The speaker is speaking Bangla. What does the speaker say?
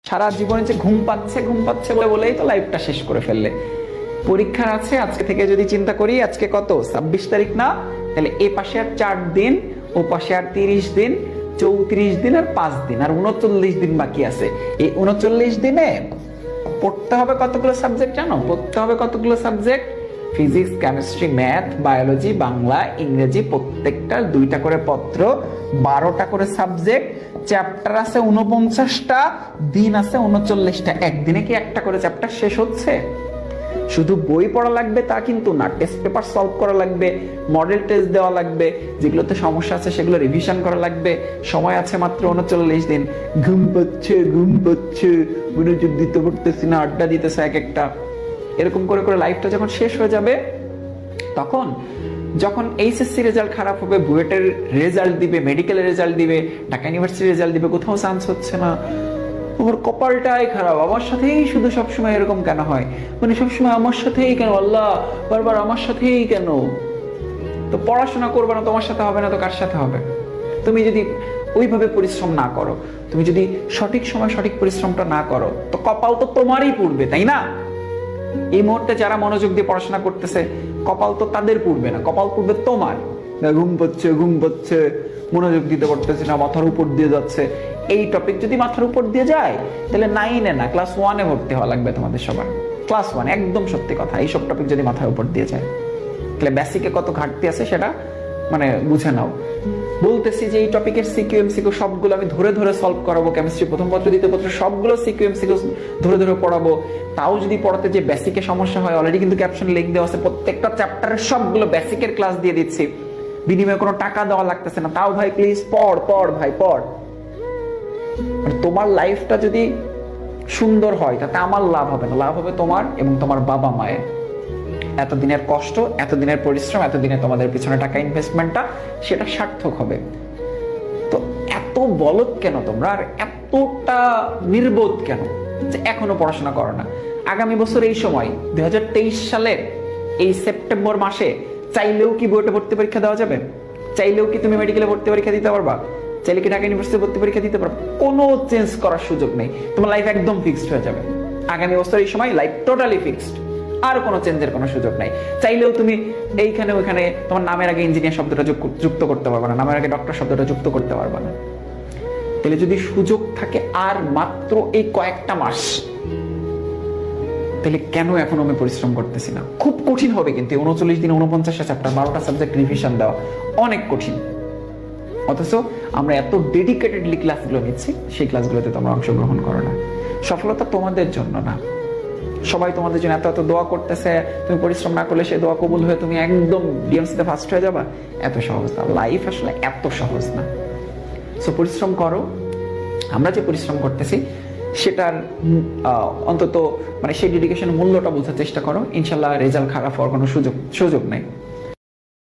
সারা জীবনে যে ঘুম পাচ্ছে বলেই তো লাইফটা শেষ করে ফেললে। পরীক্ষা আছে আজকে থেকে, যদি চিন্তা করি আজকে কত 26 তারিখ না, তাহলে এ পাশে আর 4 দিন, ও পাশে আর 30 দিন, 34 দিন আর 5 দিন, আর 39 দিন বাকি আছে। এই 39 দিনে পড়তে হবে কতগুলো সাবজেক্ট জানো? পড়তে হবে কতগুলো subject? Physics, chemistry, math, biology, Bangla, ইংরেজি, প্রত্যেকটা 2টা করে পত্র, 12টা করে সাবজেক্ট, চ্যাপ্টার আছে 49টা, দিন আছে 39টা। একদিনে কি একটা করে চ্যাপ্টার শেষ হচ্ছে? শুধু বই পড়া লাগবে তা কিন্তু না, টেস্ট পেপার সলভ করা লাগবে, মডেল টেস্ট দেওয়া লাগবে, যেগুলোতে সমস্যা আছে সেগুলো রিভিশন করা লাগবে। সময় আছে মাত্র 39 দিন। ঘুম পাচ্ছে, মনোযোগ দিতে পারতেছি না, আড্ডা দিতেছে এক একটা। এরকম করে করে লাইফটা যখন শেষ হয়ে যাবে, তখন যখন এইচএসসি রেজাল্ট খারাপ হবে, বুয়েটের রেজাল্ট দিবে, মেডিকেলের রেজাল্ট দিবে, ঢাকা ইউনিভার্সিটির রেজাল্ট দিবে, কোথাও চান্স হচ্ছে না, ওর কপালটাই খারাপ, আমার সাথেই শুধু সবসময় এরকম কেন হয়, মানে সবসময় আমার সাথেই কেন, আল্লাহ বারবার আমার সাথেই কেন? তো পড়াশোনা করবে না, তোমার সাথে হবে না তো কার সাথে হবে? তুমি যদি ওইভাবে পরিশ্রম না করো, তুমি যদি সঠিক সময় সঠিক পরিশ্রমটা না করো, তো কপাল তো তোমারই পুড়বে, তাই না? এই মুহূর্তে যারা মনোযোগ দিয়ে পড়াশোনা করতেছে, কপাল তো তাদের পুড়বে না, কপাল পুড়বে তোমার। ঘুম পাচ্ছে, মনোযোগ দিতে পারতেছি না, মাথার উপর দিয়ে যাচ্ছে। এই টপিক যদি মাথার উপর দিয়ে যায়, তাহলে 9-এ না, ক্লাস 1-এ ভর্তি হওয়া লাগবে তোমাদের সবার। ক্লাস 1, একদম সত্যি কথা। এইসব টপিক যদি মাথার উপর দিয়ে যায়, তাহলে বেসিকে কত ঘাটতি আছে সেটা মানে বুঝে নাও। বলতেছি যে এই টপিকের সিকিউ এমসিকিউ সবগুলো আমি ধরে ধরে সলভ করাবো। কেমিস্ট্রি প্রথম পত্র, দ্বিতীয় পত্র সবগুলো সিকিউ এমসিকিউ ধরে ধরে পড়াবো। তাও যদি পড়াতে যে বেসিকে সমস্যা হয়, অলরেডি কিন্তু ক্যাপশন লিংক দেওয়া আছে, প্রত্যেকটা চ্যাপ্টারের সবগুলো বেসিকের ক্লাস দিয়ে দিচ্ছি, বিনিময়ে কোনো টাকা দেওয়া লাগতেছে না। তাও ভাই প্লিজ পড় ভাই পড়। তোমার লাইফটা যদি সুন্দর হয়, তাতে আমার লাভ হবে না, লাভ হবে তোমার এবং তোমার বাবা মায়ের। এতদিনের কষ্ট, এতদিনের পরিশ্রম, এতদিনে তোমাদের পিছনে টাকা ইনভেস্টমেন্টটা, সেটা সার্থক হবে। তো এত বলদ কেন তোমরা, আর এতটা নির্বোধ কেন যে এখনো পড়াশোনা করো না? আগামী বছর এই সময় 2023 সালের এই সেপ্টেম্বর মাসে চাইলেও কি বুয়েটে ভর্তি পরীক্ষা দেওয়া যাবে? চাইলেও কি তুমি মেডিকেলে ভর্তি পরীক্ষা দিতে পারবা? চাইলে কি ঢাকা ইউনিভার্সিটি ভর্তি পরীক্ষা দিতে পারবা? কোনো চেঞ্জ করার সুযোগ নেই, তোমার লাইফ একদম ফিক্সড হয়ে যাবে। আগামী বছর এই সময় লাইফ টোটালি ফিক্সড, আর কোনো চেঞ্জের কোনো সুযোগ নাই। চাইলেও তুমি এইখানে ওইখানে তোমার নামের আগে ইঞ্জিনিয়ার শব্দটা যুক্ত করতে পারবে না, নামের আগে ডক্টর শব্দটা যুক্ত করতে পারবে না। তাহলে যদি সুযোগ থাকে আর মাত্র এই কয়েকটা মাস, তাহলে কেন এখন আমি পরিশ্রম করতেছি না? খুব কঠিন হবে কিন্তু 39 দিন 49টা চ্যাপ্টার, 12টা সাবজেক্ট রিভিশন দেওয়া অনেক কঠিন। অথচ আমরা এত ডেডিকেটেডলি ক্লাসগুলো নিচ্ছি, সেই ক্লাসগুলোতে তোমরা অংশগ্রহণ করো না। সফলতা তোমাদের জন্য না, সবাই তোমাদের জন্য এত এত দোয়া করতেছে, তুমি পরিশ্রম না করলে সেই দোয়া কবুল হয়ে তুমি একদম ডিএমসিতে ফার্স্ট হয়ে যাবা, এত সহজ না। লাইফ আসলে এত সহজ না। সো পরিশ্রম করো। আমরা যে পরিশ্রম করতেছি সেটার অন্তত মানে সেই ডেডিকেশনের মূল্যটা বোঝার চেষ্টা করো। ইনশাল্লাহ রেজাল্ট খারাপ হওয়ার কোনো সুযোগ নেই।